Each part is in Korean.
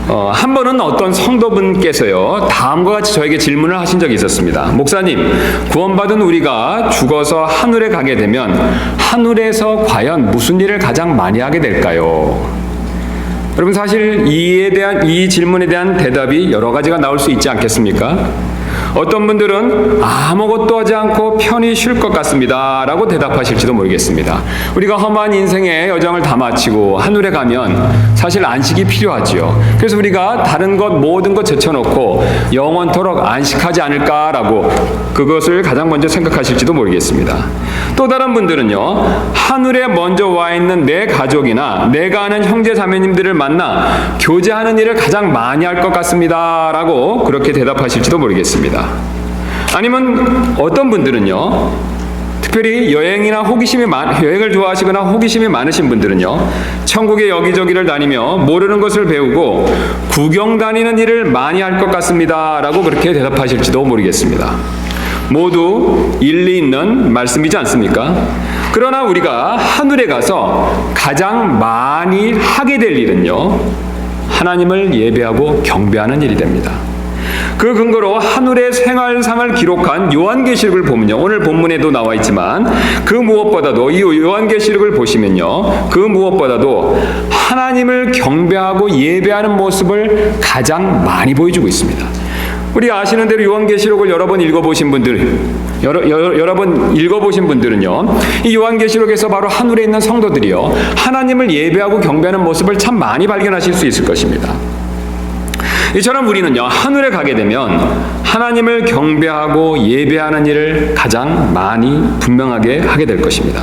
한 번은 어떤 성도분께서요, 다음과 같이 저에게 질문을 하신 적이 있었습니다. 목사님, 구원받은 우리가 죽어서 하늘에 가게 되면 하늘에서 과연 무슨 일을 가장 많이 하게 될까요? 여러분, 사실 이 질문에 대한 대답이 여러 가지가 나올 수 있지 않겠습니까? 어떤 분들은 아무것도 하지 않고 편히 쉴 것 같습니다 라고 대답하실지도 모르겠습니다. 우리가 험한 인생의 여정을 다 마치고 하늘에 가면 사실 안식이 필요하지요. 그래서 우리가 다른 것 모든 것 제쳐놓고 영원토록 안식하지 않을까라고 그것을 가장 먼저 생각하실지도 모르겠습니다. 또 다른 분들은요, 하늘에 먼저 와 있는 내 가족이나 내가 아는 형제 자매님들을 만나 교제하는 일을 가장 많이 할 것 같습니다 라고 그렇게 대답하실지도 모르겠습니다. 아니면 어떤 분들은요, 특별히 여행을 좋아하시거나 호기심이 많으신 분들은요, 천국의 여기저기를 다니며 모르는 것을 배우고 구경 다니는 일을 많이 할 것 같습니다 라고 그렇게 대답하실지도 모르겠습니다. 모두 일리 있는 말씀이지 않습니까? 그러나 우리가 하늘에 가서 가장 많이 하게 될 일은요, 하나님을 예배하고 경배하는 일이 됩니다. 그 근거로 하늘의 생활상을 기록한 요한계시록을 보면요, 오늘 본문에도 나와 있지만 그 무엇보다도 이 요한계시록을 보시면요, 그 무엇보다도 하나님을 경배하고 예배하는 모습을 가장 많이 보여주고 있습니다. 우리 아시는 대로 요한계시록을 여러 번 읽어보신 분들은요, 이 요한계시록에서 바로 하늘에 있는 성도들이요, 하나님을 예배하고 경배하는 모습을 참 많이 발견하실 수 있을 것입니다. 이처럼 우리는요, 하늘에 가게 되면 하나님을 경배하고 예배하는 일을 가장 많이 분명하게 하게 될 것입니다.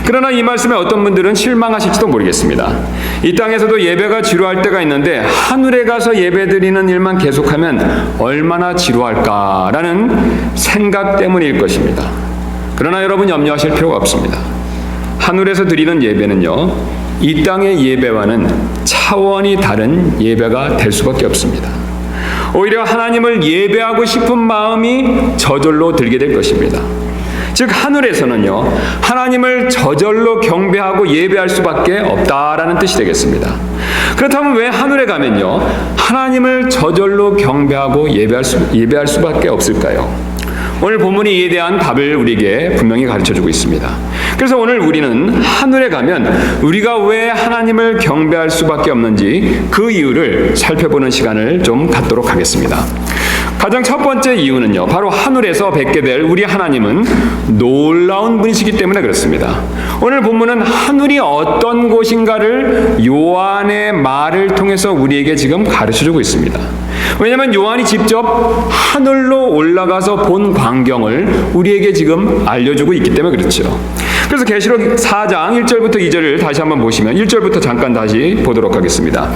그러나 이 말씀에 어떤 분들은 실망하실지도 모르겠습니다. 이 땅에서도 예배가 지루할 때가 있는데 하늘에 가서 예배드리는 일만 계속하면 얼마나 지루할까라는 생각 때문일 것입니다. 그러나 여러분, 염려하실 필요가 없습니다. 하늘에서 드리는 예배는요, 이 땅의 예배와는 차원이 다른 예배가 될 수밖에 없습니다. 오히려 하나님을 예배하고 싶은 마음이 저절로 들게 될 것입니다. 즉, 하늘에서는요, 하나님을 저절로 경배하고 예배할 수밖에 없다라는 뜻이 되겠습니다. 그렇다면 왜 하늘에 가면요, 하나님을 저절로 경배하고 예배할 수밖에 없을까요? 오늘 본문이 이에 대한 답을 우리에게 분명히 가르쳐주고 있습니다. 그래서 오늘 우리는 하늘에 가면 우리가 왜 하나님을 경배할 수밖에 없는지 그 이유를 살펴보는 시간을 좀 갖도록 하겠습니다. 가장 첫 번째 이유는요, 바로 하늘에서 뵙게 될 우리 하나님은 놀라운 분이시기 때문에 그렇습니다. 오늘 본문은 하늘이 어떤 곳인가를 요한의 말을 통해서 우리에게 지금 가르쳐주고 있습니다. 왜냐하면 요한이 직접 하늘로 올라가서 본 광경을 우리에게 지금 알려주고 있기 때문에 그렇죠. 그래서 계시록 4장 1절부터 2절을 다시 한번 보시면 1절부터 잠깐 다시 보도록 하겠습니다.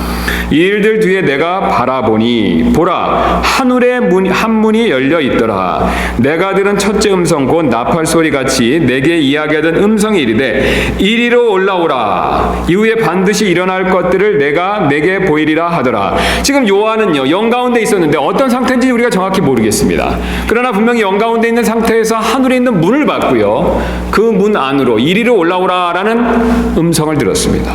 이 일들 뒤에 내가 바라보니 보라, 하늘에 한 문이 열려 있더라. 내가 들은 첫째 음성 곧 나팔 소리같이 내게 이야기하던 음성이 이르되 이리로 올라오라. 이후에 반드시 일어날 것들을 내가 내게 보이리라 하더라. 지금 요한은요, 영 가운데 있었는데 어떤 상태인지 우리가 정확히 모르겠습니다. 그러나 분명히 영 가운데 있는 상태에서 하늘에 있는 문을 봤고요, 그 문 안으로 이리로 올라오라라는 음성을 들었습니다.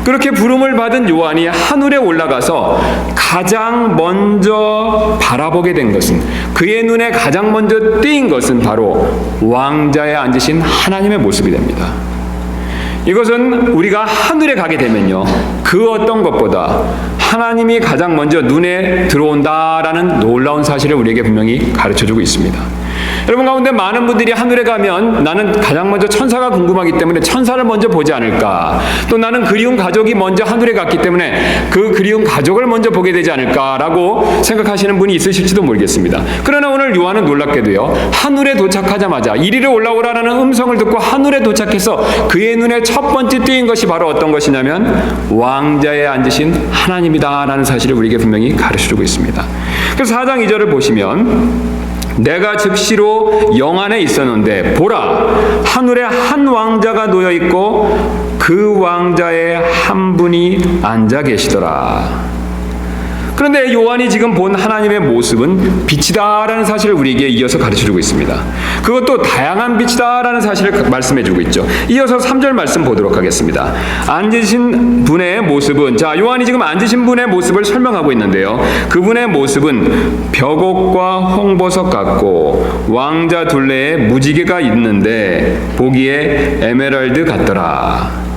그렇게 부름을 받은 요한이 하늘에 올라가서 가장 먼저 바라보게 된 것은, 그의 눈에 가장 먼저 띄인 것은 바로 왕자에 앉으신 하나님의 모습이 됩니다. 이것은 우리가 하늘에 가게 되면요, 그 어떤 것보다 하나님이 가장 먼저 눈에 들어온다라는 놀라운 사실을 우리에게 분명히 가르쳐주고 있습니다. 여러분 가운데 많은 분들이 하늘에 가면 나는 가장 먼저 천사가 궁금하기 때문에 천사를 먼저 보지 않을까, 또 나는 그리운 가족이 먼저 하늘에 갔기 때문에 그 그리운 가족을 먼저 보게 되지 않을까라고 생각하시는 분이 있으실지도 모르겠습니다. 그러나 오늘 요한은 놀랍게도요, 하늘에 도착하자마자 이리로 올라오라는 음성을 듣고 하늘에 도착해서 그의 눈에 첫 번째 띄인 것이 바로 어떤 것이냐면 왕자에 앉으신 하나님이다라는 사실을 우리에게 분명히 가르쳐주고 있습니다. 그래서 4장 2절을 보시면 내가 즉시로 영 안에 있었는데 보라, 하늘에 한 왕자가 놓여 있고 그 왕자에 한 분이 앉아 계시더라. 그런데 요한이 지금 본 하나님의 모습은 빛이다라는 사실을 우리에게 이어서 가르쳐주고 있습니다. 그것도 다양한 빛이다라는 사실을 말씀해주고 있죠. 이어서 3절 말씀 보도록 하겠습니다. 앉으신 분의 모습은, 자, 요한이 지금 앉으신 분의 모습을 설명하고 있는데요. 그분의 모습은 벽옥과 홍보석 같고 왕자 둘레에 무지개가 있는데 보기에 에메랄드 같더라.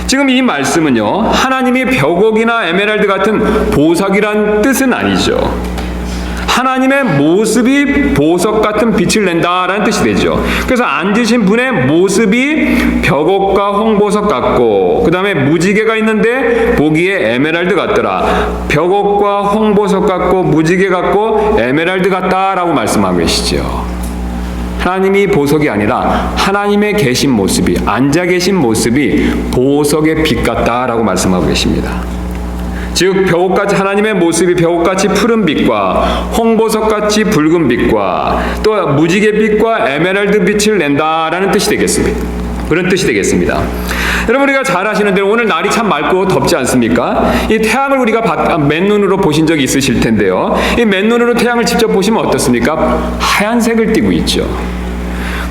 지금 이 말씀은요, 하나님이 벽옥이나 에메랄드 같은 보석이란 뜻은 아니죠. 하나님의 모습이 보석 같은 빛을 낸다라는 뜻이 되죠. 그래서 앉으신 분의 모습이 벽옥과 홍보석 같고, 그 다음에 무지개가 있는데 보기에 에메랄드 같더라. 벽옥과 홍보석 같고 무지개 같고 에메랄드 같다라고 말씀하고 계시죠. 하나님이 보석이 아니라 하나님의 계신 모습이, 앉아 계신 모습이 보석의 빛 같다라고 말씀하고 계십니다. 즉 벽옥같이, 하나님의 모습이 벽옥같이 푸른 빛과 홍보석같이 붉은 빛과 또 무지개빛과 에메랄드 빛을 낸다라는 뜻이 되겠습니다. 그런 뜻이 되겠습니다. 여러분, 우리가 잘 아시는 대로 오늘 날이 참 맑고 덥지 않습니까? 이 태양을 우리가 맨눈으로 보신 적이 있으실 텐데요. 이 맨눈으로 태양을 직접 보시면 어떻습니까? 하얀색을 띠고 있죠.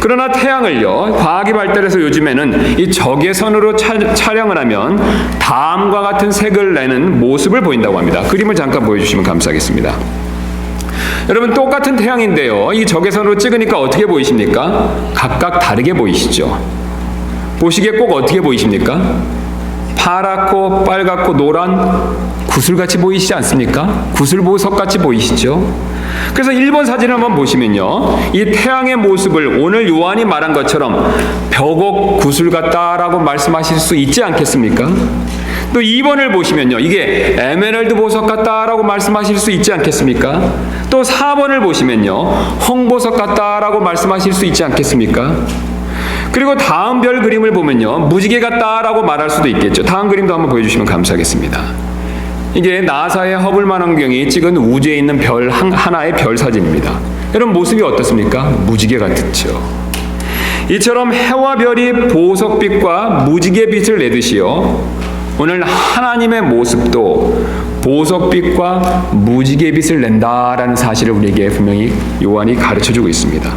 그러나 태양을요, 과학이 발달해서 요즘에는 이 적외선으로 촬영을 하면 다음과 같은 색을 내는 모습을 보인다고 합니다. 그림을 잠깐 보여주시면 감사하겠습니다. 여러분, 똑같은 태양인데요, 이 적외선으로 찍으니까 어떻게 보이십니까? 각각 다르게 보이시죠? 보시기에 꼭 어떻게 보이십니까? 파랗고 빨갛고 노란 구슬같이 보이시지 않습니까? 구슬보석같이 보이시죠? 그래서 1번 사진을 한번 보시면요, 이 태양의 모습을 오늘 요한이 말한 것처럼 벽옥 구슬 같다라고 말씀하실 수 있지 않겠습니까? 또 2번을 보시면요, 이게 에메랄드 보석 같다라고 말씀하실 수 있지 않겠습니까? 또 4번을 보시면요, 홍보석 같다라고 말씀하실 수 있지 않겠습니까? 그리고 다음 별 그림을 보면요, 무지개 같다라고 말할 수도 있겠죠. 다음 그림도 한번 보여주시면 감사하겠습니다. 이게 나사의 허블 망원경이 찍은 우주에 있는 별 하나의 별 사진입니다. 여러분, 모습이 어떻습니까? 무지개 같죠. 이처럼 해와 별이 보석빛과 무지개빛을 내듯이요, 오늘 하나님의 모습도 보석빛과 무지개빛을 낸다라는 사실을 우리에게 분명히 요한이 가르쳐주고 있습니다.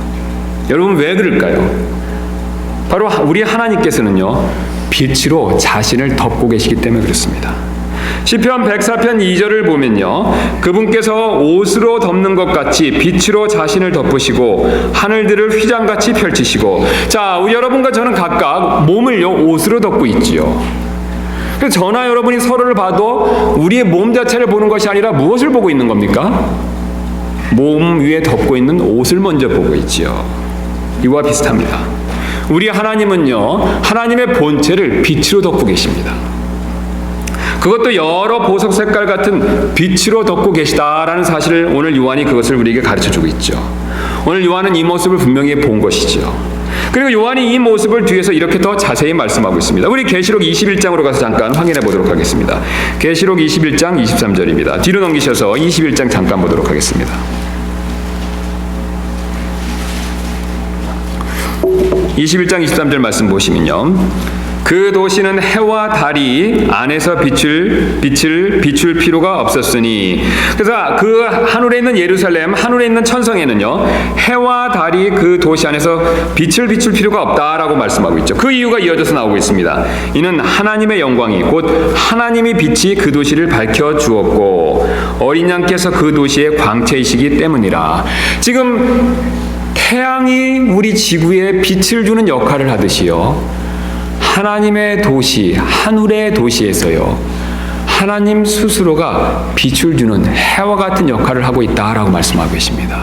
여러분, 왜 그럴까요? 바로 우리 하나님께서는요, 빛으로 자신을 덮고 계시기 때문에 그렇습니다. 시편 104편 2절을 보면요, 그분께서 옷으로 덮는 것 같이 빛으로 자신을 덮으시고 하늘들을 휘장같이 펼치시고. 자, 여러분과 저는 각각 몸을요, 옷으로 덮고 있지요. 그래서 저나 여러분이 서로를 봐도 우리의 몸 자체를 보는 것이 아니라 무엇을 보고 있는 겁니까? 몸 위에 덮고 있는 옷을 먼저 보고 있지요. 이와 비슷합니다. 우리 하나님은요, 하나님의 본체를 빛으로 덮고 계십니다. 그것도 여러 보석 색깔 같은 빛으로 덮고 계시다라는 사실을 오늘 요한이 그것을 우리에게 가르쳐주고 있죠. 오늘 요한은 이 모습을 분명히 본 것이죠. 그리고 요한이 이 모습을 뒤에서 이렇게 더 자세히 말씀하고 있습니다. 우리 계시록 21장으로 가서 잠깐 확인해 보도록 하겠습니다. 계시록 21장 23절입니다. 뒤로 넘기셔서 21장 잠깐 보도록 하겠습니다. 21장 23절 말씀 보시면요, 그 도시는 해와 달이 안에서 비출 필요가 없었으니. 그래서 그 하늘에 있는 예루살렘, 하늘에 있는 천성에는요, 해와 달이 그 도시 안에서 빛을 비출 필요가 없다라고 말씀하고 있죠. 그 이유가 이어져서 나오고 있습니다. 이는 하나님의 영광이, 곧 하나님이 빛이 그 도시를 밝혀 주었고 어린 양께서 그 도시의 광채이시기 때문이라. 지금 태양이 우리 지구에 빛을 주는 역할을 하듯이요, 하나님의 도시, 하늘의 도시에서요, 하나님 스스로가 빛을 주는 해와 같은 역할을 하고 있다라고 말씀하고 계십니다.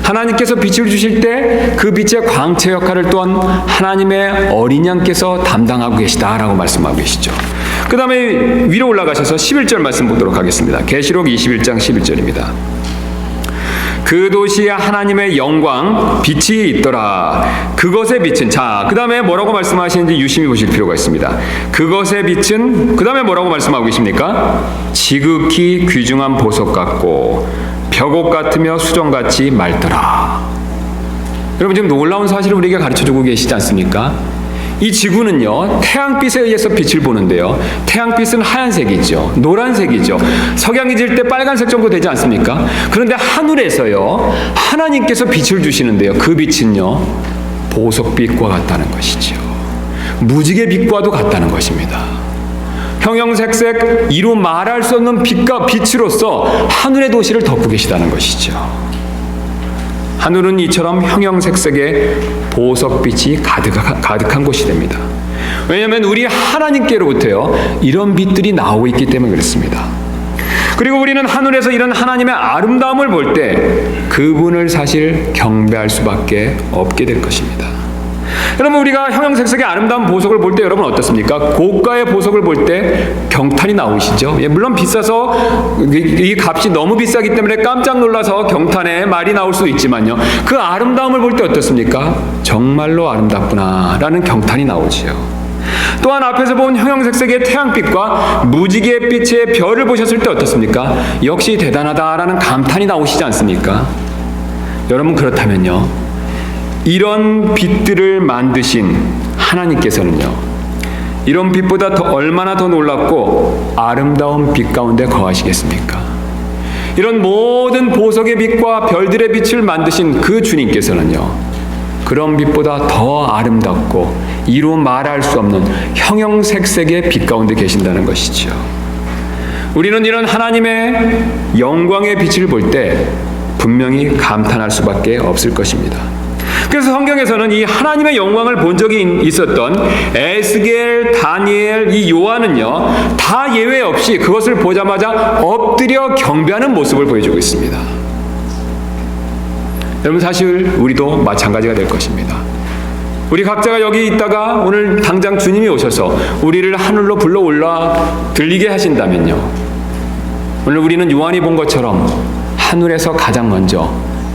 하나님께서 빛을 주실 때 그 빛의 광채 역할을 또한 하나님의 어린 양께서 담당하고 계시다라고 말씀하고 계시죠. 그 다음에 위로 올라가셔서 11절 말씀 보도록 하겠습니다. 계시록 21장 11절입니다. 그 도시에 하나님의 영광, 빛이 있더라. 그것의 빛은, 자, 그 다음에 뭐라고 말씀하시는지 유심히 보실 필요가 있습니다. 그것의 빛은, 그 다음에 뭐라고 말씀하고 계십니까? 지극히 귀중한 보석 같고 벽옥 같으며 수정같이 맑더라. 여러분, 지금 놀라운 사실을 우리에게 가르쳐주고 계시지 않습니까? 이 지구는요, 태양빛에 의해서 빛을 보는데요. 태양빛은 하얀색이죠. 노란색이죠. 석양이 질 때 빨간색 정도 되지 않습니까? 그런데 하늘에서요, 하나님께서 빛을 주시는데요. 그 빛은요, 보석빛과 같다는 것이죠. 무지개 빛과도 같다는 것입니다. 형형색색 이루 말할 수 없는 빛과 빛으로서 하늘의 도시를 덮고 계시다는 것이죠. 하늘은 이처럼 형형색색의 보석빛이 가득한 곳이 됩니다. 왜냐하면 우리 하나님께로부터요, 이런 빛들이 나오고 있기 때문에 그렇습니다. 그리고 우리는 하늘에서 이런 하나님의 아름다움을 볼 때 그분을 사실 경배할 수밖에 없게 될 것입니다. 여러분, 우리가 형형색색의 아름다운 보석을 볼 때 여러분 어떻습니까? 고가의 보석을 볼 때 경탄이 나오시죠? 예, 물론 비싸서 이 값이 너무 비싸기 때문에 깜짝 놀라서 경탄에 말이 나올 수도 있지만요. 그 아름다움을 볼 때 어떻습니까? 정말로 아름답구나 라는 경탄이 나오지요. 또한 앞에서 본 형형색색의 태양빛과 무지개빛의 별을 보셨을 때 어떻습니까? 역시 대단하다라는 감탄이 나오시지 않습니까? 여러분, 그렇다면요, 이런 빛들을 만드신 하나님께서는요, 이런 빛보다 얼마나 더 놀랍고 아름다운 빛 가운데 거하시겠습니까? 이런 모든 보석의 빛과 별들의 빛을 만드신 그 주님께서는요, 그런 빛보다 더 아름답고 이루 말할 수 없는 형형색색의 빛 가운데 계신다는 것이죠. 우리는 이런 하나님의 영광의 빛을 볼 때 분명히 감탄할 수밖에 없을 것입니다. 그래서 성경에서는 이 하나님의 영광을 본 적이 있었던 에스겔, 다니엘, 이 요한은요, 다 예외 없이 그것을 보자마자 엎드려 경배하는 모습을 보여주고 있습니다. 여러분, 사실 우리도 마찬가지가 될 것입니다. 우리 각자가 여기 있다가 오늘 당장 주님이 오셔서 우리를 하늘로 불러 올라 들리게 하신다면요, 오늘 우리는 요한이 본 것처럼 하늘에서 가장 먼저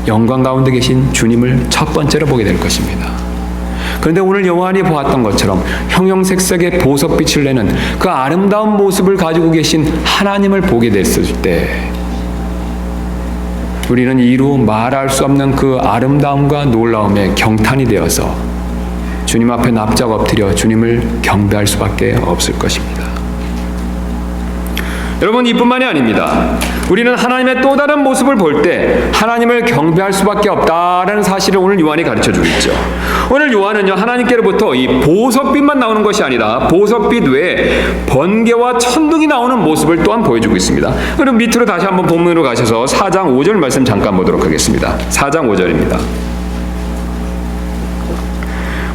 영광 가운데 계신 주님을 첫 번째로 보게 될 것입니다. 그런데 오늘 요한이 보았던 것처럼 형형색색의 보석빛을 내는 그 아름다운 모습을 가지고 계신 하나님을 보게 됐을 때 우리는 이루 말할 수 없는 그 아름다움과 놀라움에 경탄이 되어서 주님 앞에 납작 엎드려 주님을 경배할 수밖에 없을 것입니다. 여러분, 이뿐만이 아닙니다. 우리는 하나님의 또 다른 모습을 볼 때 하나님을 경배할 수밖에 없다라는 사실을 오늘 요한이 가르쳐주고 있죠. 오늘 요한은요, 하나님께로부터 이 보석빛만 나오는 것이 아니라 보석빛 외에 번개와 천둥이 나오는 모습을 또한 보여주고 있습니다. 그럼 밑으로 다시 한번 본문으로 가셔서 4장 5절 말씀 잠깐 보도록 하겠습니다. 4장 5절입니다.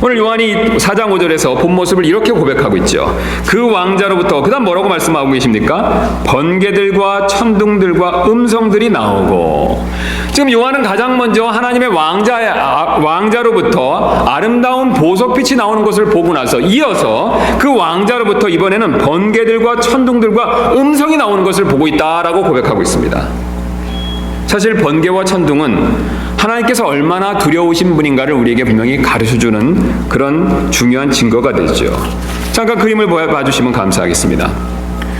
오늘 요한이 4장 5절에서 본 모습을 이렇게 고백하고 있죠. 그 왕자로부터, 그 다음 뭐라고 말씀하고 계십니까? 번개들과 천둥들과 음성들이 나오고, 지금 요한은 가장 먼저 하나님의 왕자로부터 아름다운 보석빛이 나오는 것을 보고 나서 이어서 그 왕자로부터 이번에는 번개들과 천둥들과 음성이 나오는 것을 보고 있다라고 고백하고 있습니다. 사실 번개와 천둥은 하나님께서 얼마나 두려우신 분인가를 우리에게 분명히 가르쳐주는 그런 중요한 증거가 되죠. 잠깐 그림을 봐주시면 감사하겠습니다.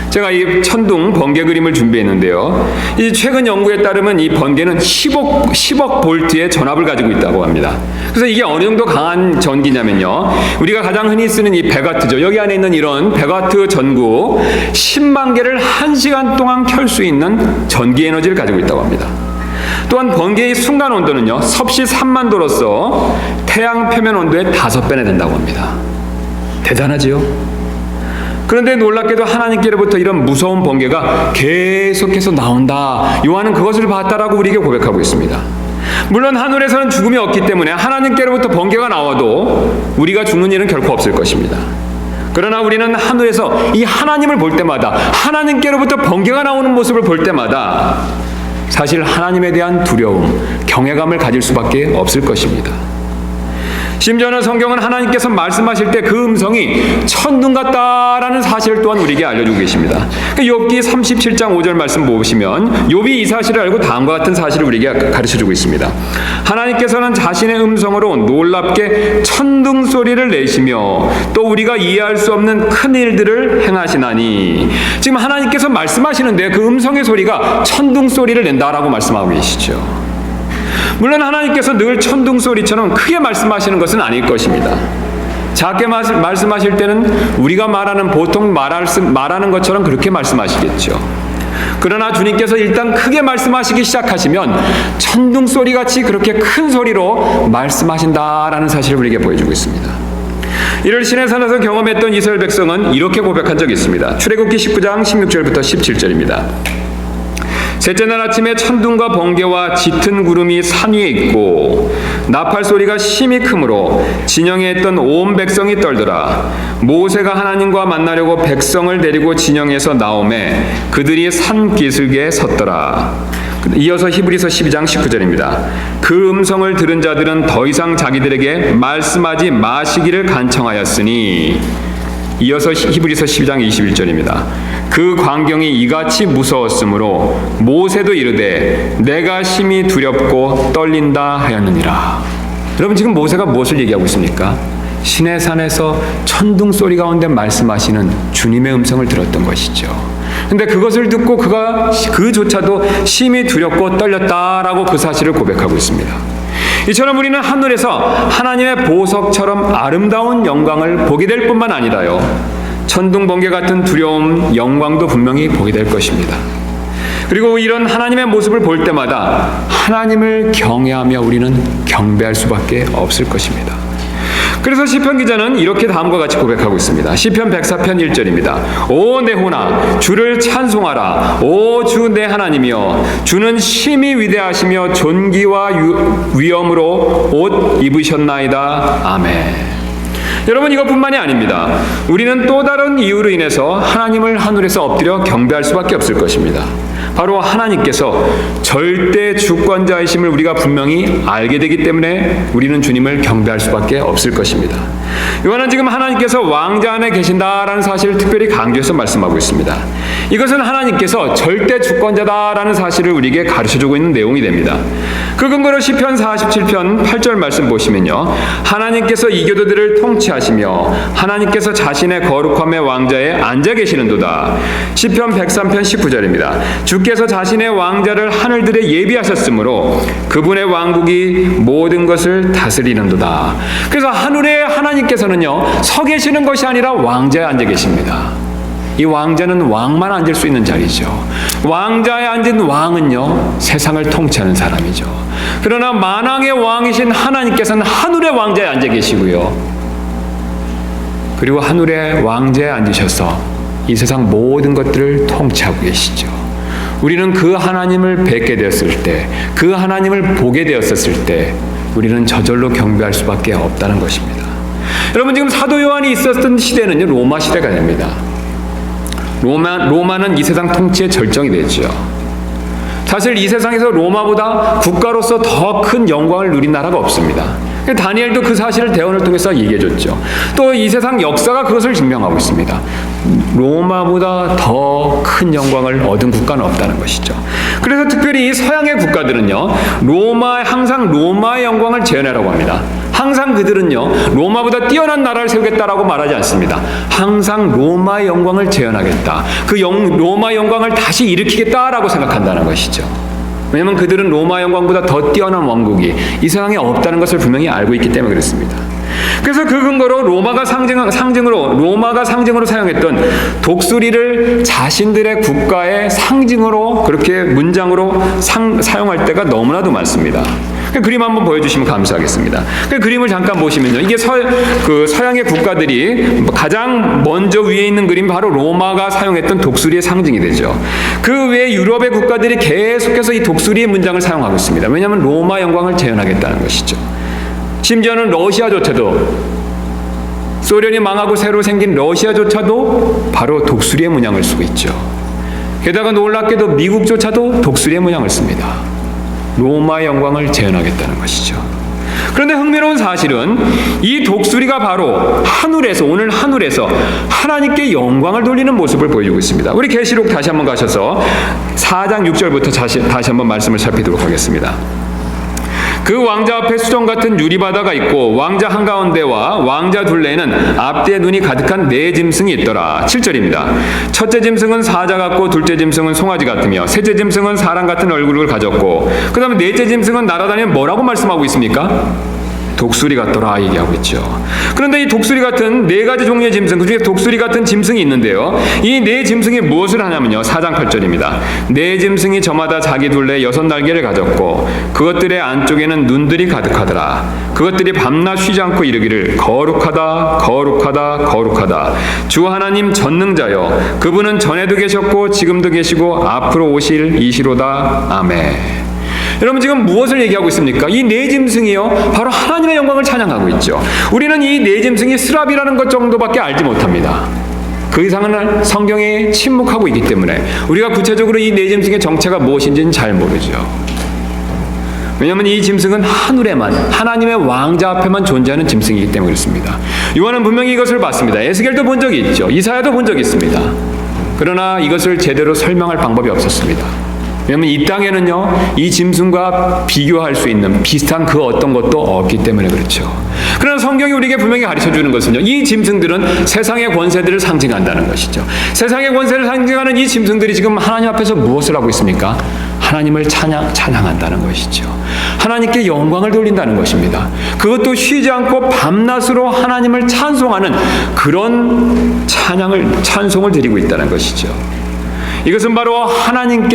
제가 이 천둥, 번개 그림을 준비했는데요. 이 최근 연구에 따르면 이 번개는 10억 볼트의 전압을 가지고 있다고 합니다. 그래서 이게 어느 정도 강한 전기냐면요, 우리가 가장 흔히 쓰는 이 백와트죠. 여기 안에 있는 이런 백와트 전구 10만 개를 1시간 동안 켤 수 있는 전기 에너지를 가지고 있다고 합니다. 또한 번개의 순간 온도는요, 섭씨 3만 도로서 태양 표면 온도의 5배나 된다고 합니다. 대단하지요? 그런데 놀랍게도 하나님께로부터 이런 무서운 번개가 계속해서 나온다. 요한은 그것을 봤다라고 우리에게 고백하고 있습니다. 물론 하늘에서는 죽음이 없기 때문에 하나님께로부터 번개가 나와도 우리가 죽는 일은 결코 없을 것입니다. 그러나 우리는 하늘에서 이 하나님을 볼 때마다, 하나님께로부터 번개가 나오는 모습을 볼 때마다 사실 하나님에 대한 두려움, 경외감을 가질 수밖에 없을 것입니다. 심지어는 성경은 하나님께서 말씀하실 때 그 음성이 천둥 같다라는 사실 또한 우리에게 알려주고 계십니다. 욥기 37장 5절 말씀 보시면 욥이 이 사실을 알고 다음과 같은 사실을 우리에게 가르쳐주고 있습니다. 하나님께서는 자신의 음성으로 놀랍게 천둥 소리를 내시며 또 우리가 이해할 수 없는 큰 일들을 행하시나니, 지금 하나님께서 말씀하시는데 그 음성의 소리가 천둥 소리를 낸다라고 말씀하고 계시죠. 물론 하나님께서 늘 천둥 소리처럼 크게 말씀하시는 것은 아닐 것입니다. 작게 말씀하실 때는 우리가 보통 말하는 것처럼 그렇게 말씀하시겠죠. 그러나 주님께서 일단 크게 말씀하시기 시작하시면 천둥 소리같이 그렇게 큰 소리로 말씀하신다라는 사실을 우리에게 보여주고 있습니다. 이를 시내산에서 경험했던 이스라엘 백성은 이렇게 고백한 적이 있습니다. 출애굽기 19장 16절부터 17절입니다. 셋째 날 아침에 천둥과 번개와 짙은 구름이 산 위에 있고 나팔 소리가 심히 크므로 진영에 있던 온 백성이 떨더라. 모세가 하나님과 만나려고 백성을 데리고 진영에서 나오매 그들이 산 기슭에 섰더라. 이어서 히브리서 12장 19절입니다. 그 음성을 들은 자들은 더 이상 자기들에게 말씀하지 마시기를 간청하였으니. 이어서 히브리서 12장 21절입니다. 그 광경이 이같이 무서웠으므로 모세도 이르되 내가 심히 두렵고 떨린다 하였느니라. 여러분, 지금 모세가 무엇을 얘기하고 있습니까? 시내산에서 천둥 소리 가운데 말씀하시는 주님의 음성을 들었던 것이죠. 근데 그것을 듣고 그조차도 심히 두렵고 떨렸다라고 그 사실을 고백하고 있습니다. 이처럼 우리는 하늘에서 하나님의 보석처럼 아름다운 영광을 보게 될 뿐만 아니라요, 천둥 번개 같은 두려움, 영광도 분명히 보게 될 것입니다. 그리고 이런 하나님의 모습을 볼 때마다 하나님을 경외하며 우리는 경배할 수밖에 없을 것입니다. 그래서 시편 기자는 이렇게 다음과 같이 고백하고 있습니다. 시편 104편 1절입니다. 오 내 혼아 주를 찬송하라. 오 주 내 하나님이여 주는 심히 위대하시며 존귀와 위엄으로 옷 입으셨나이다. 아멘. 여러분, 이것뿐만이 아닙니다. 우리는 또 다른 이유로 인해서 하나님을 하늘에서 엎드려 경배할 수밖에 없을 것입니다. 바로 하나님께서 절대 주권자이심을 우리가 분명히 알게 되기 때문에 우리는 주님을 경배할 수밖에 없을 것입니다. 요한은 지금 하나님께서 왕자 안에 계신다라는 사실을 특별히 강조해서 말씀하고 있습니다. 이것은 하나님께서 절대 주권자다라는 사실을 우리에게 가르쳐주고 있는 내용이 됩니다. 그 근거로 시편 47편 8절 말씀 보시면요, 하나님께서 이교도들을 통치하시며 하나님께서 자신의 거룩함의 왕자에 앉아 계시는도다. 시편 103편 19절입니다. 주께서 자신의 왕자를 하늘들에 예비하셨으므로 그분의 왕국이 모든 것을 다스리는도다. 그래서 하늘의 하나님께서는요, 서 계시는 것이 아니라 왕자에 앉아 계십니다. 이 왕자는 왕만 앉을 수 있는 자리죠. 왕자에 앉은 왕은요, 세상을 통치하는 사람이죠. 그러나 만왕의 왕이신 하나님께서는 하늘의 왕자에 앉아 계시고요, 그리고 하늘의 왕자에 앉으셔서 이 세상 모든 것들을 통치하고 계시죠. 우리는 그 하나님을 뵙게 되었을 때, 그 하나님을 보게 되었을 때 우리는 저절로 경배할 수밖에 없다는 것입니다. 여러분, 지금 사도 요한이 있었던 시대는요, 로마 시대가 됩니다. 로마는 이 세상 통치의 절정이 되죠. 사실 이 세상에서 로마보다 국가로서 더 큰 영광을 누린 나라가 없습니다. 다니엘도 그 사실을 대언을 통해서 얘기해줬죠. 또 이 세상 역사가 그것을 증명하고 있습니다. 로마보다 더 큰 영광을 얻은 국가는 없다는 것이죠. 그래서 특별히 이 서양의 국가들은요, 항상 로마의 영광을 재현하라고 합니다. 항상 그들은요, 로마보다 뛰어난 나라를 세우겠다라고 말하지 않습니다. 항상 로마의 영광을 재현하겠다. 로마의 영광을 다시 일으키겠다라고 생각한다는 것이죠. 왜냐하면 그들은 로마 영광보다 더 뛰어난 왕국이 이 세상에 없다는 것을 분명히 알고 있기 때문에 그렇습니다. 그래서 그 근거로 로마가 상징으로 사용했던 독수리를 자신들의 국가의 상징으로, 그렇게 문장으로 사용할 때가 너무나도 많습니다. 그림 한번 보여주시면 감사하겠습니다. 그 그림을 잠깐 보시면요, 이게 서양의 국가들이 가장 먼저 위에 있는 그림, 바로 로마가 사용했던 독수리의 상징이 되죠. 그 외에 유럽의 국가들이 계속해서 이 독수리의 문장을 사용하고 있습니다. 왜냐하면 로마 영광을 재현하겠다는 것이죠. 심지어는 러시아조차도, 소련이 망하고 새로 생긴 러시아조차도 바로 독수리의 문양을 쓰고 있죠. 게다가 놀랍게도 미국조차도 독수리의 문양을 씁니다. 로마의 영광을 재현하겠다는 것이죠. 그런데 흥미로운 사실은 이 독수리가 바로 오늘 하늘에서 하나님께 영광을 돌리는 모습을 보여주고 있습니다. 우리 계시록 다시 한번 가셔서 4장 6절부터 다시 한번 말씀을 살피도록 하겠습니다. 그 왕자 앞에 수정 같은 유리바다가 있고 왕자 한가운데와 왕자 둘레에는 앞뒤에 눈이 가득한 네 짐승이 있더라. 7절입니다. 첫째 짐승은 사자 같고 둘째 짐승은 송아지 같으며 셋째 짐승은 사람 같은 얼굴을 가졌고, 그 다음에 넷째 짐승은 날아다니는 뭐라고 말씀하고 있습니까? 독수리 같더라 얘기하고 있죠. 그런데 이 독수리 같은 네 가지 종류의 짐승, 그중에 독수리 같은 짐승이 있는데요. 이 네 짐승이 무엇을 하냐면요. 4장 8절입니다. 네 짐승이 저마다 자기 둘레 6날개를 가졌고 그것들의 안쪽에는 눈들이 가득하더라. 그것들이 밤낮 쉬지 않고 이르기를 거룩하다 거룩하다 거룩하다 주 하나님 전능자여 그분은 전에도 계셨고 지금도 계시고 앞으로 오실 이시로다. 아멘. 여러분 지금 무엇을 얘기하고 있습니까? 이 네 짐승이요 바로 하나님의 영광을 찬양하고 있죠. 우리는 이 네 짐승이 스랍이라는 것 정도밖에 알지 못합니다. 그 이상은 성경에 침묵하고 있기 때문에 우리가 구체적으로 이 네 짐승의 정체가 무엇인지는 잘 모르죠. 왜냐하면 이 짐승은 하늘에만 하나님의 왕자 앞에만 존재하는 짐승이기 때문에 그렇습니다. 요한은 분명히 이것을 봤습니다. 에스겔도 본 적이 있죠. 이사야도 본 적이 있습니다. 그러나 이것을 제대로 설명할 방법이 없었습니다. 왜냐하면 이 땅에는요 이 짐승과 비교할 수 있는 비슷한 그 어떤 것도 없기 때문에 그렇죠. 그러나 성경이 우리에게 분명히 가르쳐주는 것은요 이 짐승들은 세상의 권세들을 상징한다는 것이죠. 세상의 권세를 상징하는 이 짐승들이 지금 하나님 앞에서 무엇을 하고 있습니까? 하나님을 찬양한다는 것이죠. 하나님께 영광을 돌린다는 것입니다. 그것도 쉬지 않고 밤낮으로 하나님을 찬송하는 그런 찬송을 드리고 있다는 것이죠. 이것은 바로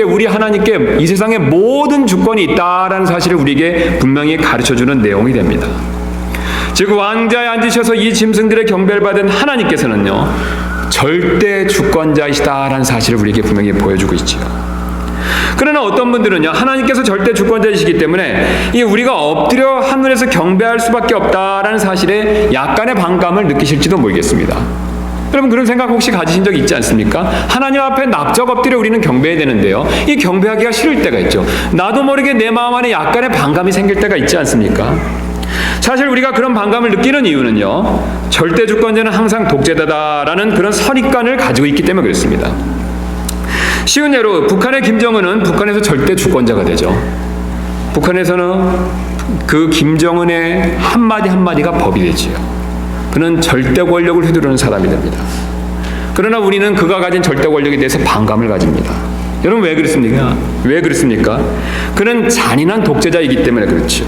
우리 하나님께 이 세상의 모든 주권이 있다라는 사실을 우리에게 분명히 가르쳐주는 내용이 됩니다. 즉 왕자에 앉으셔서 이 짐승들의 경배를 받은 하나님께서는요 절대 주권자이시다라는 사실을 우리에게 분명히 보여주고 있지요. 그러나 어떤 분들은요 하나님께서 절대 주권자이시기 때문에 우리가 엎드려 하늘에서 경배할 수밖에 없다라는 사실에 약간의 반감을 느끼실지도 모르겠습니다. 여러분 그런 생각 혹시 가지신 적 있지 않습니까? 하나님 앞에 납작 엎드려 우리는 경배해야 되는데요 이 경배하기가 싫을 때가 있죠. 나도 모르게 내 마음 안에 약간의 반감이 생길 때가 있지 않습니까? 사실 우리가 그런 반감을 느끼는 이유는요 절대 주권자는 항상 독재자다라는 그런 선입관을 가지고 있기 때문에 그렇습니다. 쉬운 예로 북한의 김정은은 북한에서 절대 주권자가 되죠. 북한에서는 그 김정은의 한마디 한마디가 법이 되지요. 그는 절대 권력을 휘두르는 사람이 됩니다. 그러나 우리는 그가 가진 절대 권력에 대해서 반감을 가집니다. 여러분 왜 그렇습니까? 왜 그렇습니까? 그는 잔인한 독재자이기 때문에 그렇죠.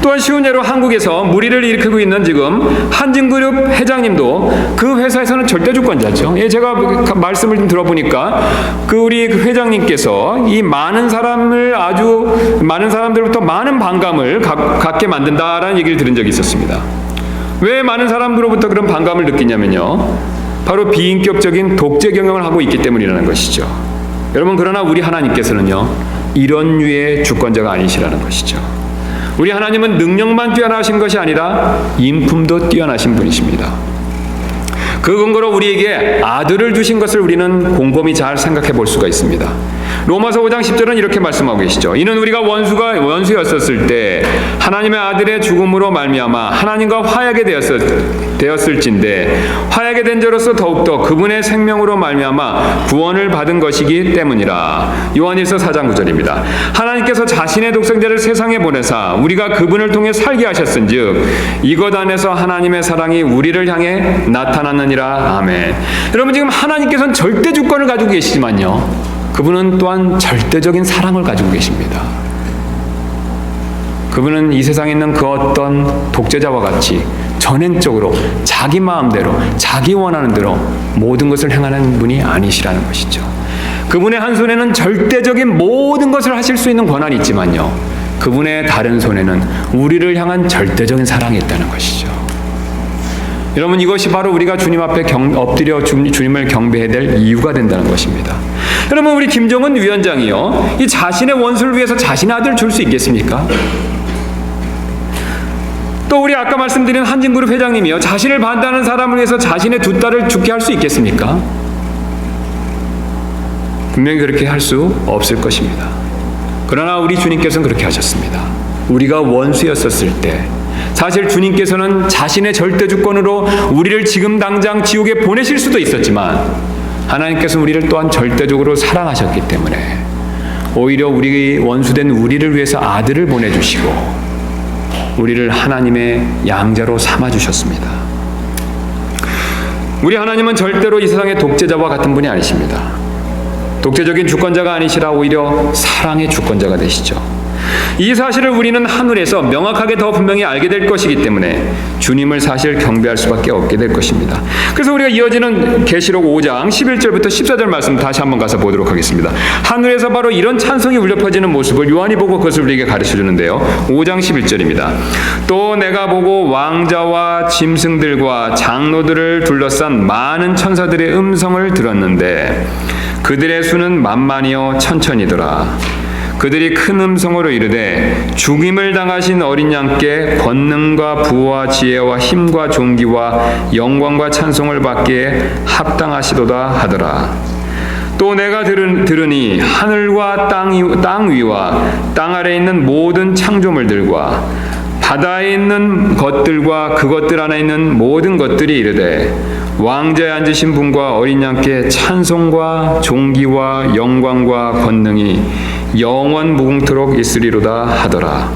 또한 쉬운 예로 한국에서 물의를 일으키고 있는 지금 한진그룹 회장님도 그 회사에서는 절대 주권자죠. 제가 말씀을 좀 들어보니까 우리 회장님께서 이 많은 사람들부터 많은 반감을 갖게 만든다라는 얘기를 들은 적이 있었습니다. 왜 많은 사람들로부터 그런 반감을 느끼냐면요 바로 비인격적인 독재 경영을 하고 있기 때문이라는 것이죠. 여러분 그러나 우리 하나님께서는요 이런 류의 주권자가 아니시라는 것이죠. 우리 하나님은 능력만 뛰어나신 것이 아니라 인품도 뛰어나신 분이십니다. 그 근거로 우리에게 아들을 주신 것을 우리는 곰곰이 잘 생각해 볼 수가 있습니다. 로마서 5장 10절은 이렇게 말씀하고 계시죠. 이는 우리가 원수였었을 때 하나님의 아들의 죽음으로 말미암아 하나님과 화해하게 되었을진데 화해하게 된 자로서 더욱더 그분의 생명으로 말미암아 구원을 받은 것이기 때문이라. 요한일서 4장 9절입니다. 하나님께서 자신의 독생자를 세상에 보내사 우리가 그분을 통해 살게 하셨은즉 이것 안에서 하나님의 사랑이 우리를 향해 나타났느니라. 아멘. 여러분 지금 하나님께서는 절대 주권을 가지고 계시지만요 그분은 또한 절대적인 사랑을 가지고 계십니다. 그분은 이 세상에 있는 그 어떤 독재자와 같이 전행적으로 자기 마음대로 자기 원하는 대로 모든 것을 행하는 분이 아니시라는 것이죠. 그분의 한 손에는 절대적인 모든 것을 하실 수 있는 권한이 있지만요 그분의 다른 손에는 우리를 향한 절대적인 사랑이 있다는 것이죠. 여러분 이것이 바로 우리가 주님 앞에 엎드려 주님을 경배해야 될 이유가 된다는 것입니다. 여러분 우리 김정은 위원장이요 이 자신의 원수를 위해서 자신의 아들을 줄 수 있겠습니까? 또 우리 아까 말씀드린 한진그룹 회장님이요 자신을 반대하는 사람을 위해서 자신의 두 딸을 죽게 할 수 있겠습니까? 분명히 그렇게 할 수 없을 것입니다. 그러나 우리 주님께서는 그렇게 하셨습니다. 우리가 원수였었을 때 사실 주님께서는 자신의 절대 주권으로 우리를 지금 당장 지옥에 보내실 수도 있었지만 하나님께서는 우리를 또한 절대적으로 사랑하셨기 때문에 오히려 우리 원수된 우리를 위해서 아들을 보내주시고 우리를 하나님의 양자로 삼아주셨습니다. 우리 하나님은 절대로 이 세상의 독재자와 같은 분이 아니십니다. 독재적인 주권자가 아니시라 오히려 사랑의 주권자가 되시죠. 이 사실을 우리는 하늘에서 명확하게 더 분명히 알게 될 것이기 때문에 주님을 사실 경배할 수밖에 없게 될 것입니다. 그래서 우리가 이어지는 계시록 5장 11절부터 14절 말씀 다시 한번 가서 보도록 하겠습니다. 하늘에서 바로 이런 찬송이 울려 퍼지는 모습을 요한이 보고 그것을 우리에게 가르쳐 주는데요. 5장 11절입니다. 또 내가 보고 왕자와 짐승들과 장로들을 둘러싼 많은 천사들의 음성을 들었는데 그들의 수는 만만이요 천천이더라. 그들이 큰 음성으로 이르되 죽임을 당하신 어린 양께 권능과 부와 지혜와 힘과 존귀와 영광과 찬송을 받기에 합당하시도다 하더라. 또 내가 들으니 하늘과 땅 위와 땅 아래에 있는 모든 창조물들과 바다에 있는 것들과 그것들 안에 있는 모든 것들이 이르되 왕자에 앉으신 분과 어린 양께 찬송과 존귀와 영광과 권능이 영원 무궁토록 있으리로다 하더라.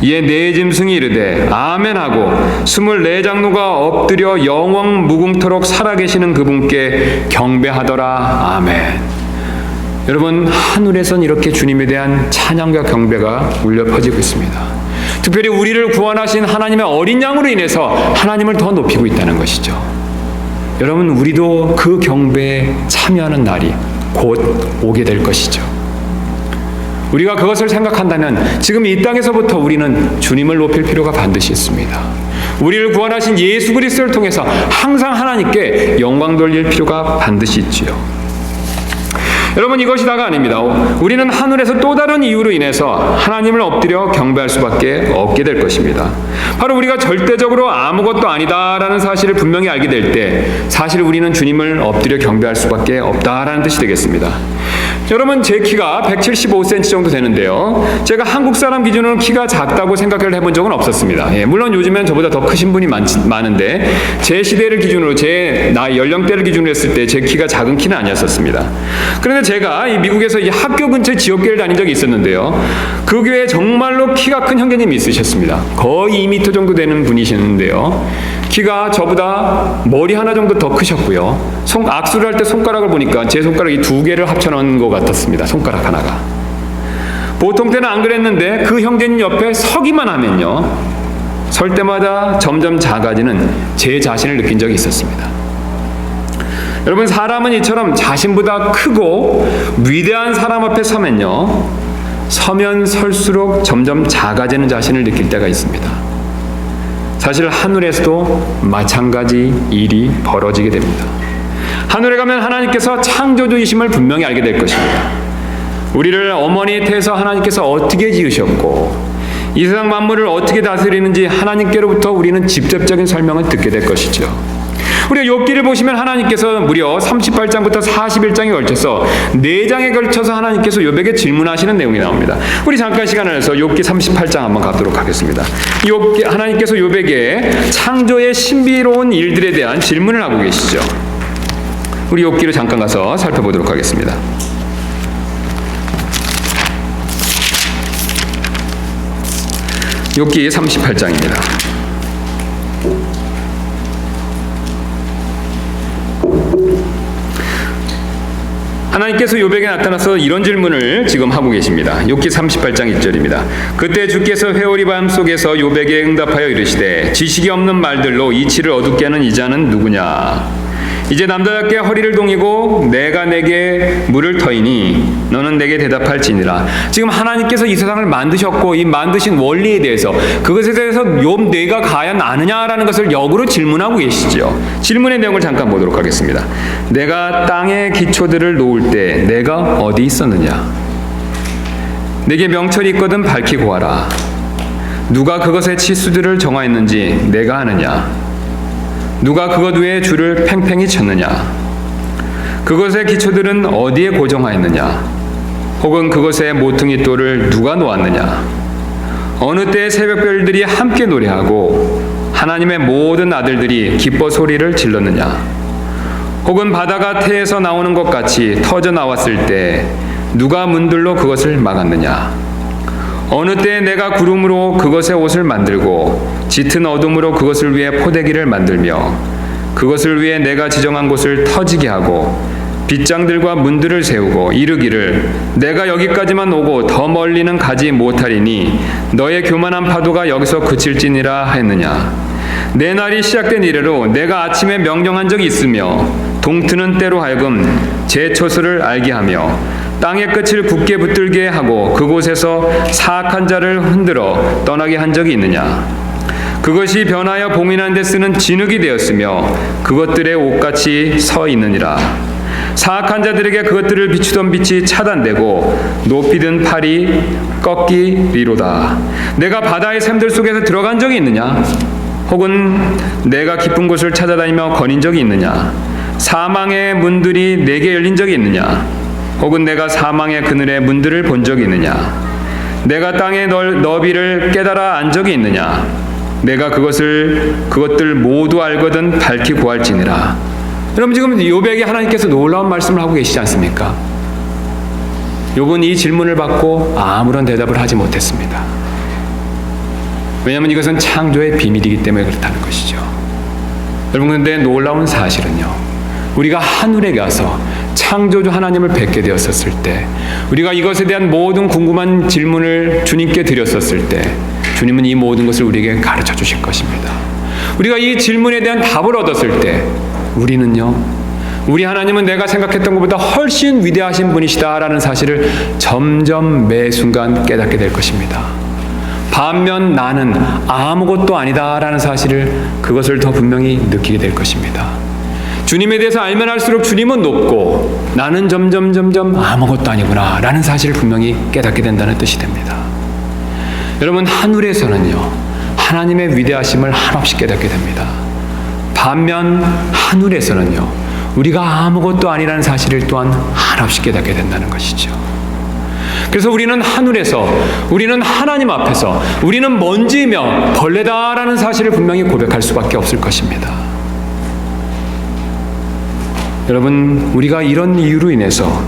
이에 네 짐승이 이르되 아멘하고 24장로가 엎드려 영원 무궁토록 살아계시는 그분께 경배하더라. 아멘. 여러분, 하늘에선 이렇게 주님에 대한 찬양과 경배가 울려 퍼지고 있습니다. 특별히 우리를 구원하신 하나님의 어린 양으로 인해서 하나님을 더 높이고 있다는 것이죠. 여러분, 우리도 그 경배에 참여하는 날이 곧 오게 될 것이죠. 우리가 그것을 생각한다면 지금 이 땅에서부터 우리는 주님을 높일 필요가 반드시 있습니다. 우리를 구원하신 예수 그리스도를 통해서 항상 하나님께 영광 돌릴 필요가 반드시 있지요. 여러분, 이것이 다가 아닙니다. 우리는 하늘에서 또 다른 이유로 인해서 하나님을 엎드려 경배할 수밖에 없게 될 것입니다. 바로 우리가 절대적으로 아무것도 아니다라는 사실을 분명히 알게 될 때 사실 우리는 주님을 엎드려 경배할 수밖에 없다라는 뜻이 되겠습니다. 여러분, 제 키가 175cm 정도 되는데요. 제가 한국 사람 기준으로 키가 작다고 생각을 해본 적은 없었습니다. 물론 요즘엔 저보다 더 크신 분이 많은데 제 시대를 기준으로 제 나이 연령대를 기준으로 했을 때 제 키가 작은 키는 아니었습니다. 그런데 제가 이 미국에서 이 학교 근처 지역교회를 다닌 적이 있었는데요. 그 교회에 정말로 키가 큰 형제님이 있으셨습니다. 거의 2m 정도 되는 분이셨는데요. 키가 저보다 머리 하나 정도 더 크셨고요. 악수를 할 때 손가락을 보니까 제 손가락이 2개를 합쳐놓은 것 같았습니다. 손가락 하나가. 보통 때는 안 그랬는데 그 형제님 옆에 서기만 하면요, 설 때마다 점점 작아지는 제 자신을 느낀 적이 있었습니다. 여러분, 사람은 이처럼 자신보다 크고 위대한 사람 앞에 서면요, 서면 설수록 점점 작아지는 자신을 느낄 때가 있습니다. 사실 하늘에서도 마찬가지 일이 벌어지게 됩니다. 하늘에 가면 하나님께서 창조주이심을 분명히 알게 될 것입니다. 우리를 어머니의 태에서 하나님께서 어떻게 지으셨고 이 세상 만물을 어떻게 다스리는지 하나님께로부터 우리는 직접적인 설명을 듣게 될 것이죠. 우리가 욥기를 보시면 하나님께서 무려 38장부터 41장에 걸쳐서 4장에 걸쳐서 하나님께서 욥에게 질문하시는 내용이 나옵니다. 우리 잠깐 시간을 내서 욥기 38장 한번 가도록 하겠습니다. 하나님께서 욥에게 창조의 신비로운 일들에 대한 질문을 하고 계시죠. 우리 욥기로 잠깐 가서 살펴보도록 하겠습니다. 욥기 38장입니다. 하나님께서 욥에게 나타나서 이런 질문을 지금 하고 계십니다. 욥기 38장 1절입니다. 그때 주께서 회오리 밤 속에서 욥에게 응답하여 이르시되 지식이 없는 말들로 이치를 어둡게 하는 이자는 누구냐? 이제 남자답게 허리를 동이고 내가 내게 물을 터이니 너는 내게 대답할지니라. 지금 하나님께서 이 세상을 만드셨고 이 만드신 원리에 대해서 그것에 대해서 욥 내가 과연 아느냐라는 것을 역으로 질문하고 계시죠. 질문의 내용을 잠깐 보도록 하겠습니다. 내가 땅의 기초들을 놓을 때 내가 어디 있었느냐? 내게 명철이 있거든 밝히 고하라. 누가 그것의 치수들을 정하였는지 내가 아느냐? 누가 그것 위에 줄을 팽팽히 쳤느냐? 그것의 기초들은 어디에 고정하였느냐? 혹은 그것의 모퉁이 돌을 누가 놓았느냐? 어느 때 새벽별들이 함께 노래하고 하나님의 모든 아들들이 기뻐 소리를 질렀느냐? 혹은 바다가 태에서 나오는 것 같이 터져 나왔을 때 누가 문들로 그것을 막았느냐? 어느 때 내가 구름으로 그것의 옷을 만들고 짙은 어둠으로 그것을 위해 포대기를 만들며 그것을 위해 내가 지정한 곳을 터지게 하고 빗장들과 문들을 세우고 이르기를 내가 여기까지만 오고 더 멀리는 가지 못하리니 너의 교만한 파도가 여기서 그칠지니라 했느냐. 내 날이 시작된 이래로 내가 아침에 명령한 적이 있으며 동트는 때로 하여금 제 처소를 알게 하며 땅의 끝을 굳게 붙들게 하고 그곳에서 사악한 자를 흔들어 떠나게 한 적이 있느냐. 그것이 변하여 봉인한 데 쓰는 진흙이 되었으며 그것들의 옷같이 서 있느니라. 사악한 자들에게 그것들을 비추던 빛이 차단되고 높이 든 팔이 꺾이리로다. 내가 바다의 샘들 속에서 들어간 적이 있느냐? 혹은 내가 깊은 곳을 찾아다니며 거닌 적이 있느냐? 사망의 문들이 내게 열린 적이 있느냐? 혹은 내가 사망의 그늘의 문들을 본 적이 있느냐? 내가 땅의 너비를 깨달아 안 적이 있느냐? 내가 그것들 모두 알거든 밝히 구할지니라. 여러분, 지금 욥에게 하나님께서 놀라운 말씀을 하고 계시지 않습니까? 욥은 이 질문을 받고 아무런 대답을 하지 못했습니다. 왜냐하면 이것은 창조의 비밀이기 때문에 그렇다는 것이죠. 여러분, 그런데 놀라운 사실은요, 우리가 하늘에 가서 창조주 하나님을 뵙게 되었었을 때, 우리가 이것에 대한 모든 궁금한 질문을 주님께 드렸었을 때, 주님은 이 모든 것을 우리에게 가르쳐 주실 것입니다. 우리가 이 질문에 대한 답을 얻었을 때 우리는요, 우리 하나님은 내가 생각했던 것보다 훨씬 위대하신 분이시다라는 사실을 점점 매 순간 깨닫게 될 것입니다. 반면 나는 아무것도 아니다라는 사실을, 그것을 더 분명히 느끼게 될 것입니다. 주님에 대해서 알면 알수록 주님은 높고 나는 점점 아무것도 아니구나 라는 사실을 분명히 깨닫게 된다는 뜻이 됩니다. 여러분, 하늘에서는요, 하나님의 위대하심을 한없이 깨닫게 됩니다. 반면 하늘에서는요, 우리가 아무것도 아니라는 사실을 또한 한없이 깨닫게 된다는 것이죠. 그래서 우리는 하늘에서, 우리는 하나님 앞에서 우리는 먼지이며 벌레다라는 사실을 분명히 고백할 수밖에 없을 것입니다. 여러분, 우리가 이런 이유로 인해서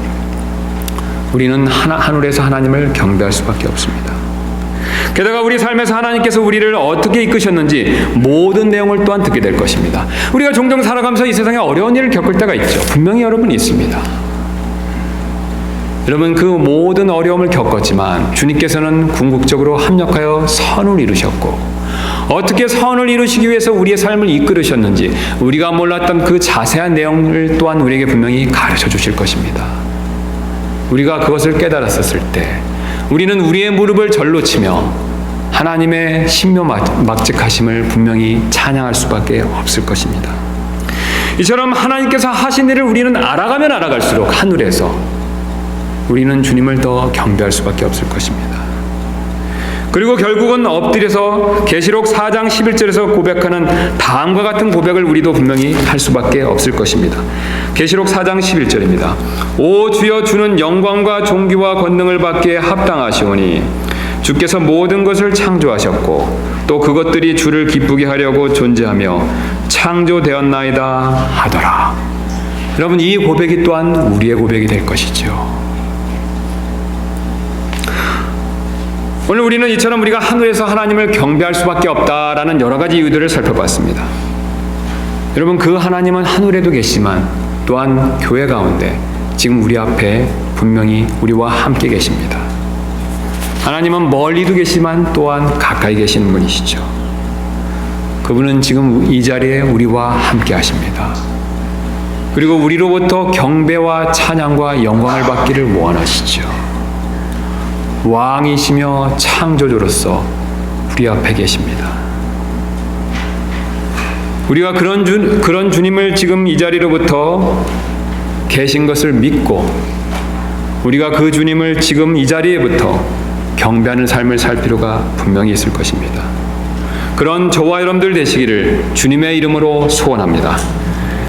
우리는 하늘에서 하나님을 경배할 수밖에 없습니다. 게다가 우리 삶에서 하나님께서 우리를 어떻게 이끄셨는지 모든 내용을 또한 듣게 될 것입니다. 우리가 종종 살아가면서 이 세상에 어려운 일을 겪을 때가 있죠. 분명히 여러분이 있습니다. 여러분, 그 모든 어려움을 겪었지만 주님께서는 궁극적으로 합력하여 선을 이루셨고, 어떻게 선을 이루시기 위해서 우리의 삶을 이끌으셨는지 우리가 몰랐던 그 자세한 내용을 또한 우리에게 분명히 가르쳐 주실 것입니다. 우리가 그것을 깨달았었을 때 우리는 우리의 무릎을 절로 치며 하나님의 신묘막직하심을 분명히 찬양할 수밖에 없을 것입니다. 이처럼 하나님께서 하신 일을 우리는 알아가면 알아갈수록 하늘에서 우리는 주님을 더 경배할 수밖에 없을 것입니다. 그리고 결국은 엎드려서 계시록 4장 11절에서 고백하는 다음과 같은 고백을 우리도 분명히 할 수밖에 없을 것입니다. 계시록 4장 11절입니다. 오 주여, 주는 영광과 존귀와 권능을 받기에 합당하시오니 주께서 모든 것을 창조하셨고 또 그것들이 주를 기쁘게 하려고 존재하며 창조되었나이다 하더라. 여러분, 이 고백이 또한 우리의 고백이 될 것이죠. 오늘 우리는 이처럼 우리가 하늘에서 하나님을 경배할 수밖에 없다라는 여러 가지 이유들을 살펴봤습니다. 여러분, 그 하나님은 하늘에도 계시지만 또한 교회 가운데 지금 우리 앞에 분명히 우리와 함께 계십니다. 하나님은 멀리도 계시지만 또한 가까이 계시는 분이시죠. 그분은 지금 이 자리에 우리와 함께 하십니다. 그리고 우리로부터 경배와 찬양과 영광을 받기를 원하시죠. 왕이시며 창조주로서 우리 앞에 계십니다. 우리가 그런 주님을 지금 이 자리로부터 계신 것을 믿고 우리가 그 주님을 지금 이 자리에부터 경배하는 삶을 살 필요가 분명히 있을 것입니다. 그런 저와 여러분들 되시기를 주님의 이름으로 소원합니다.